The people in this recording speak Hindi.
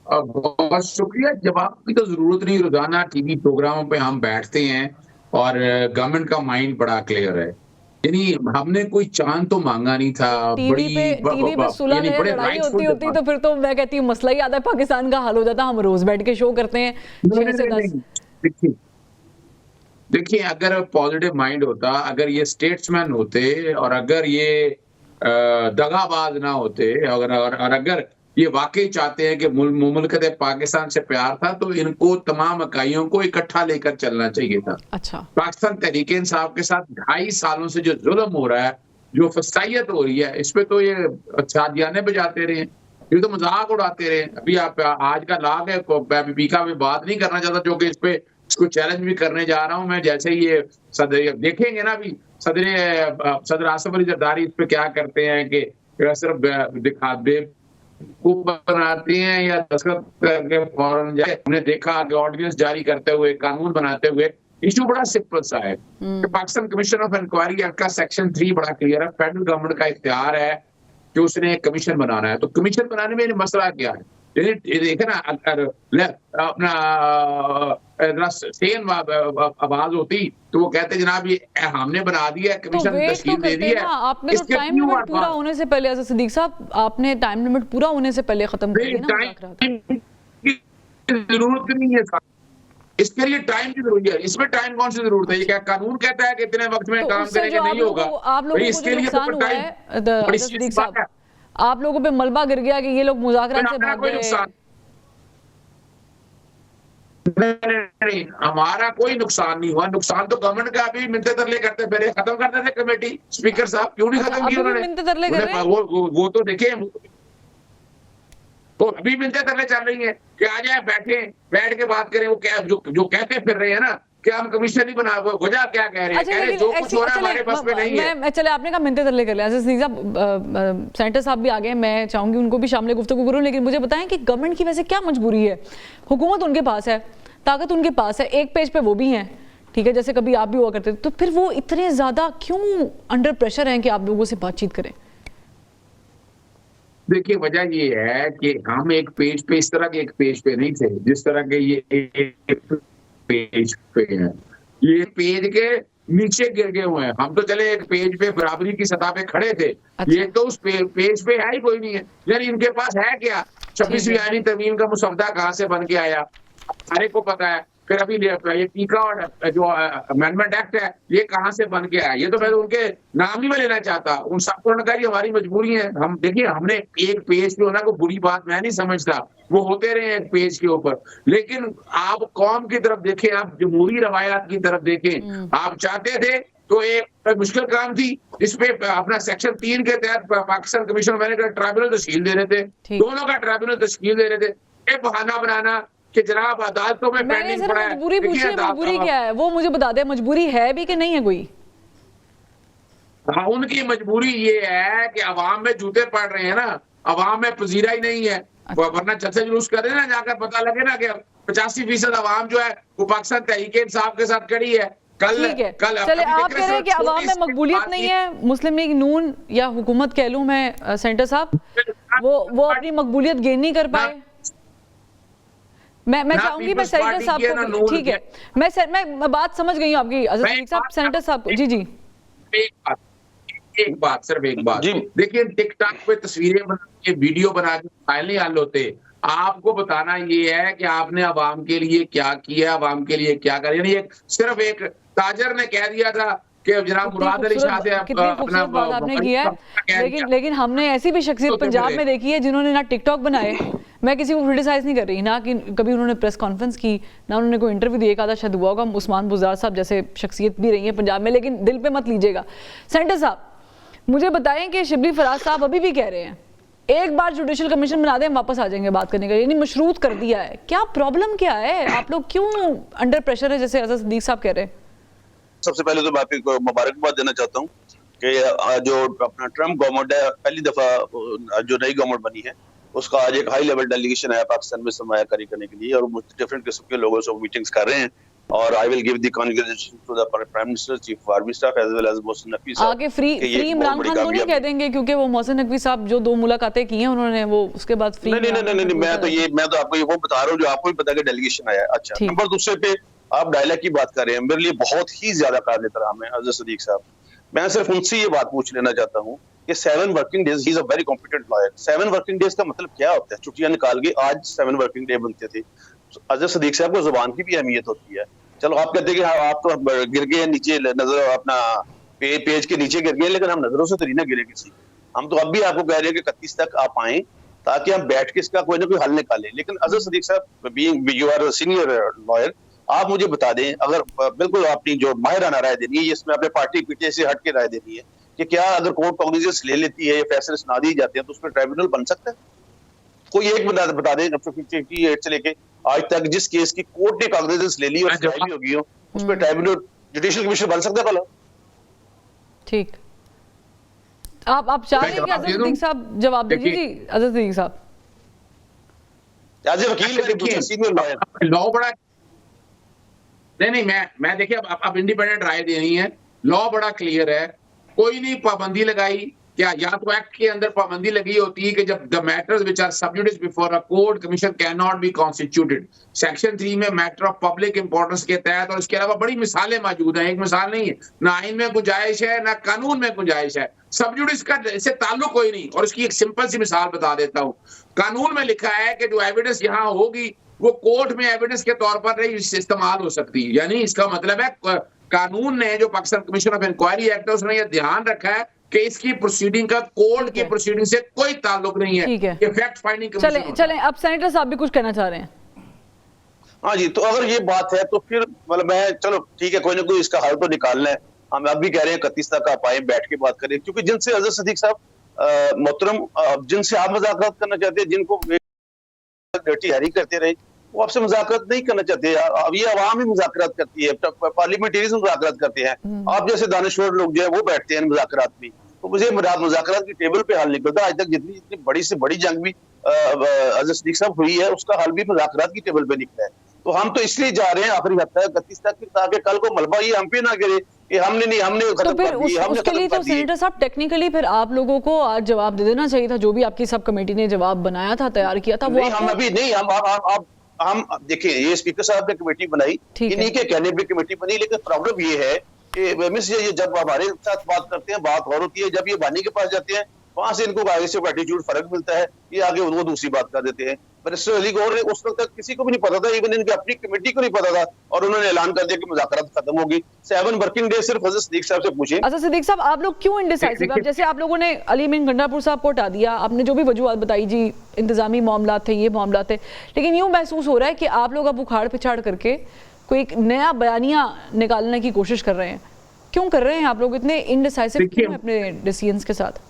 बहुत शुक्रिया। जवाब की तो ज़रूरत नहीं, रोज़ाना टीवी प्रोग्रामों पे हम बैठते हैं और गवर्नमेंट का माइंड बड़ा क्लियर है। यानी हमने कोई चाँद तो माँगा नहीं था, बड़ी ब ब टीवी पे ब सुलह यानी है, बड़े लड़ाई राइटफुल होती डिमांड। तो फिर तो मैं कहती हूँ मसला ही आता है, पाकिस्तान का हल हो जाता। हम रोज बैठ के शो करते हैं नहीं, 6 नहीं, से नहीं, 10। नहीं। देखिए देखिए, अगर पॉज़िटिव माइंड होता, अगर ये स्टेट्समैन होते और अगर ये दगाबाज ना होते और अगर ये वाक़ई चाहते हैं कि मुमलकत पाकिस्तान से प्यार था, तो इनको तमाम इकाइयों को इकट्ठा लेकर चलना चाहिए था। अच्छा। पाकिस्तान तहरीक-ए-इंसाफ के साथ 2.5 सालों से जो ज़ुल्म हो रहा है, जो फसाइयत हो रही है, इस पे तो ये शादियाने बजाते रहे हैं। ये तो मज़ाक उड़ाते रहे। अभी आप आज का लाग है, मैं बीका में बात नहीं करना चाहता, जो कि इस पे इसको चैलेंज भी करने जा रहा हूँ मैं। जैसे ही ये सदर देखेंगे ना अभी सदर आसिफ अली ज़रदारी इस पे क्या करते हैं कि सिर्फ दिखा बेवकूफ बनाते हैं या दस्तखत करके फौरन जाए। हमने देखा कि ऑर्डिनेंस जारी करते हुए, कानून बनाते हुए, इश्यू बड़ा सिंपल सा है कि हुँ। Pakistan commission of inquiry act का सेक्शन 3 बड़ा क्लियर है। फेडरल गवर्नमेंट का इख्तियार है कि उसने एक कमीशन बनाना है। तो कमीशन बनाने में मसला क्या है? ये देखे ना, अगर अपना ज़रा सेम आवाज़ होती तो वो कहते जनाब ये हमने बना दिया है, तो कमीशन वेट तो तश्कील दे दी करते है। ना, आपने तो इसके टाइम क्यों लिमिट पूरा हर-बार होने से पहले आज़ाद सिद्दीक़ साहब, आपने टाइम लिमिट पूरा होने से पहले खत्म कर नहीं, दिए ना मुज़ाकरात। टाइम की ज़रूरत नहीं है। इसके लिए टाइम की ज़रूरत है। इसमें टाइम कौन सी ज़रूरत है? ये अच्छा। क्या कानून कहता है कि इतने वक़्त में तो काम उससे करेंगे? जो नहीं होगा। आप भई लोगों को जो इसके लिए तो नुकसान फिर हुआ टाइम है बड़ी आज़ाद सीधी सी सिद्दीक़ बात साहब, है। आप लोगों पे मलबा गिर गया कि ये लोग फिर मुज़ाकरात से हमारा भाग कोई गए। नुकसान नहीं, नहीं, नहीं, हमारा कोई नुकसान नहीं हुआ। नुकसान तो गवर्नमेंट का। अभी मिन्नतें-तरले करते फिरे, खत्म कर देते कमेटी। स्पीकर साहब क्यों नहीं अच्छा, खत्म की अभी भी उन्होंने? मिन्नतें-तरले कर रहे उन्हें हैं? वो तो देखिए, तो अभी मिन्नतें-तरले चल रही हैं कि आ जाए, बैठ के बात करें। वो क्या जो कहते फिर रहे हैं ना कि हम कमीशन नहीं बना, वजह क्या कह रहे हैं? अच्छा, कह रहे हैं लेकिन जो कुछ ऐसी हो रहा है चलिए हमारे बस में नहीं है। मैं चले, आपने कहा मिन्नतें-तरले कर लिया। आज़ाद सिद्दीक़ साहब, सेनेटर साहब भी आ गए, मैं चाहूँगी उनको भी शामिल गुफ्तगू करूँ, लेकिन मुझे बताएं कि गवर्नमेंट की वैसे क्या मजबूरी है? हुकूमत उनके पास है, ताकत उनके पास है, एक पेज पे वो भी हैं, ठीक है, जैसे कभी आप भी हुआ करते थे, तो फिर वो इतने ज़्यादा क्यों अंडर प्रेशर हैं कि आप लोगों से बातचीत करें? देखिए, वजह ये है कि हम एक पेज पे, इस तरह के एक पेज पे नहीं थे, जिस तरह के ये एक पेज पे हैं। ये पेज के नीचे गिर गए हुए हैं। हम तो चले एक पेज पे बराबरी की सतह पे खड़े थे। ये अच्छा। तो उस पेज पे है ही कोई नहीं है। यानी इनके पास है क्या? ठीक 26वीं है। आईनी तरमीम का मुसवदा कहाँ से बन के आया? सारे को पता है। फिर अभी ये पीका और जो अमेंडमेंट एक्ट है, ये कहाँ से बन के आया? ये तो मैं ठीक। उनके नाम नहीं मैं लेना चाहता। उन सबको उन्होंने कहा ये हमारी मजबूरी है। हम देखिए, हमने एक पेज पे होना कोई बुरी बात मैं नहीं समझता। वो होते रहे एक पेज के ऊपर। लेकिन आप कौम की तरफ देखें, आप जमहूरी रवायात की तरफ देखें। आप चाहते थे तो एक मुश्किल काम थी। इस पे अपना सेक्शन 3 के तहत Pakistan commission of merit tribunal तश्कील दे रहे थे। ठीक। दोनों का ट्राइब्यूनल तश्कील दे रहे थे। एक बहाना बनाना कि जनाब अदालतों में मैंने पेंडिंग सर पड़ा है। मजबूरी पूछी देखिए है, मजबूरी क्या है वो मुझे बता दें, मजबूरी है भी कि नहीं है कोई? हाँ, उनकी मजबूरी ये है कि अवाम में जूते पड़ रहे हैं ना, अवाम में पजीरा ही नहीं है। अच्छा। वरना जलसे जुलूस करें ना, जाकर पता लगे ना कि 85% अवाम जो है वो पाकिस्तान तहरीक-ए-इंसाफ के साथ खड़ी है। कल ठीक है, कल चले अभी आप देख कह रहे हैं कि अवाम में मकबूलियत नहीं है, मुस्लिम लीग नून या हुकूमत कह लूं मैं, सेंटर साहब, वो अपनी मकबूलियत गेन नहीं कर पाए। मैं चाहूंगी मैं सेनेटर साहब को, ठीक है, मैं बात समझ गई हूँ आपकी आज़ाद सिद्दीक़ साहब, सेनेटर साहब को। जी जी, एक बात, सिर्फ एक बात। देखिए, टिकटॉक पे तस्वीरें बना के, वीडियो बना के फाइल नहीं हल होते। आपको बताना ये है कि आपने अवाम के लिए क्या किया, अवाम के लिए क्या करा। यानी सिर्फ एक ताजर ने कह दिया था कि जनाब मुराद अली शाह से कितनी खूबसूरत बात आपने की है, लेकिन हमने ऐसी भी शख्सियत पंजाब में देखी है जिन्होंने ना टिकटॉक बनाए, मैं किसी को क्रिटिसाइज नहीं कर रही, ना कि कभी उन्होंने प्रेस कॉन्फ्रेंस की, ना उन्होंने कोई इंटरव्यू दिया। एक आधा शायद हुआ होगा, उस्मान बुज़दार साहब जैसे शख्सियत भी रही है पंजाब में, लेकिन दिल पे मत लीजिएगा। सेंटर साहब, मुझे बताएं कि शिबली फराज साहब अभी भी कह रहे हैं एक बार जुडिशल कमीशन बना दें, वापस आ जाएंगे बात करने का, यानी मशरूत कर दिया है। क्या प्रॉब्लम क्या है? आप लोग क्यों अंडर प्रेशर है, जैसे आज़ाद सिद्दीक़ साहब कह रहे हैं? सबसे पहले तो मैं आपको मुबारकबाद देना चाहता हूँ कि जो अपना ट्रम्प गवर्नमेंट है, पहली दफा जो नई गवर्नमेंट बनी है, उसका आज एक हाई लेवल डेलीगेशन है पाकिस्तान में सरमायाकारी करने के लिए, और डिफरेंट किस्म के लोगों से मीटिंग्स कर रहे हैं। और I will give the congratulation to the prime minister, chief army staff as well as Mohsin Naqvi साहब। आगे फ्री इमरान खान को नहीं कह देंगे, क्योंकि वो मोहसिन नकवी साहब जो 2 मुलाकातें की हैं उन्होंने, वो उसके बाद फ्री नहीं, मैं तो आपको ये वो बता रहा हूँ जो आपको भी पता है कि डेलीगेशन आया। अच्छा, नंबर दूसरे पे आप डायलॉग की बात कर रहे हैं, मेरे लिए बहुत ही ज्यादा काबिल एहतराम है अजहर सदीक साहब। मैं सिर्फ उनसे ये बात पूछ लेना चाहता हूँ कि 7 working days, he is a very competent lawyer. 7 working days का मतलब क्या होता है? छुट्टियां निकाल के आज 7 वर्किंग डे बनते थे। अजहर सदीक साहब को जुबान की भी अहमियत होती है। चलो आप कहते हैं कि हाँ आप तो गिर गए नीचे, नजर अपना पेज के नीचे गिर गए, लेकिन हम नजरों से तो नहीं ना गिरे किसी। हम तो अब भी आपको कह रहे हैं कि 31 तक आप आए ताकि हम बैठ के इसका कोई ना कोई हल निकालें। लेकिन अजहर सदीक साहब, being you are senior lawyer, आप मुझे बता दें, अगर बिल्कुल अपनी जो माहिराना राय देनी है, इसमें अपने पार्टी पीछे से हट के राय देनी है कि क्या अगर कोर्ट कॉग्निजेंस ले लेती है या फैसले सुना दिए जाते हैं तो उसमें ट्राइब्यूनल बन सकता है? कोई एक बंदा बता दे 58 से लेके आज तक जिस केस की कोर्ट ने कॉग्निजेंस ले ली और सुनाई भी होगी हो, उस पर ट्राइब्यूनल जुडिशियल कमीशन बन सकता है भला? ठीक, आप चाह रहे हैं कि अजहर सदीक साहब जवाब दीजिए। जी अजहर सदीक साहब, एज ए वकील, सीनियर लॉयर, लॉ बड़ा नहीं, मैं देखिए अब इंडिपेंडेंट राय देनी है। लॉ बड़ा क्लियर है, कोई नहीं पाबंदी लगाई। क्या या तो एक्ट के अंदर पाबंदी लगी होती है कि जब द मैटर्स व्हिच आर सब जुडिस before a court commission can not be constituted, section 3 में मैटर ऑफ पब्लिक इंपॉर्टेंस के तहत। और इसके अलावा बड़ी मिसालें मौजूद हैं, एक मिसाल नहीं है, ना आइन में गुंजाइश है ना कानून में गुंजाइश है। सब जुडिस का इससे ताल्लुक कोई नहीं। और इसकी एक सिंपल सी मिसाल बता देता हूँ। कानून में लिखा है कि जो एविडेंस यहाँ होगी वो कोर्ट में एविडेंस के तौर पर नहीं इस्तेमाल हो सकती। यानी इसका मतलब है कानून ने, जो Pakistan commission of inquiry act है, उसने ये ध्यान रखा है कि इसकी प्रोसीडिंग का कोर्ट की प्रोसीडिंग से कोई ताल्लुक नहीं है। ठीक है, ये फैक्ट फाइंडिंग कमीशन। चलें अब सेनेटर साहब भी कुछ कहना चाह रहे हैं। हाँ जी, तो अगर ये बात है तो फिर मतलब मैं, चलो ठीक है, कोई ना कोई इसका हल तो निकालना है। हम अब भी कह रहे हैं 31 तक आप आए, बैठ के बात करें, क्योंकि जिनसे अजहर सदीक साहब मोहतरम, जिनसे आप मजाकरात करना चाहते हैं, जिनको डर्टी हैरी करते रहे, वो आपसे मुज़ाकरात नहीं करना चाहते। अब ये अवाम ही मुज़ाकरात करती है, पार्लियामेंटेरियन मुज़ाकरात करते हैं। आप जैसे दानिश्वर लोग जो है वो बैठते हैं मुज़ाकरात में, तो मुझे मुज़ाकरात की टेबल पे हल निकलता है। आज तक जितनी बड़ी से बड़ी जंग भी अजहर सदीक साहब हुई है, उसका हल भी मुज़ाकरात की टेबल पे निकला है। तो हम तो इसलिए जा रहे हैं आखिरी हफ्ता 31 तक, ताकि कल को मलबा ये हम पे ना गिरे कि हमने तो फिर उसके लिए तो सेनेटर साहब टेक्निकली फिर आप लोगों को आज जवाब दे देना चाहिए था, जो भी आपकी सब कमेटी ने जवाब बनाया था, तैयार किया था। वो हम अभी नहीं, हम देखिए, ये स्पीकर साहब ने कमेटी बनाई, इन्हीं के कहने पे कमेटी बनी। लेकिन प्रॉब्लम ये है कि मिस ये जब हमारे साथ बात करते हैं बात और होती है, जब ये बानी के पास जाते हैं वहां से इनको आगे से एटीट्यूड फर्क मिलता है, ये आगे वो दूसरी बात कर देते हैं। मिनिस्टर अली गौर ने उस वक्त तक किसी को भी नहीं पता था, इवन इनकी अपनी कमेटी को नहीं पता था, और उन्होंने ऐलान कर दिया कि मुज़ाकरात खत्म होगी। 7 वर्किंग डे सिर्फ अजहर सदीक साहब से पूछे। अच्छा सदीक साहब, आप लोग क्यों इंडिसाइसिव? अब जैसे आप लोगों ने अली अमीन गंडापुर साहब को हटा दिया, आपने जो भी वजूहत बताई, जी इंतजामी मामला थे, ये मामला थे, लेकिन यूं महसूस हो रहा है कि आप लोग अब उखाड़ पिछाड़ करके कोई एक नया बयानिया निकालने की कोशिश कर रहे हैं। क्यों कर रहे हैं आप लोग इतने इंडिसाइसिव क्यों अपने डिसीजंस के साथ?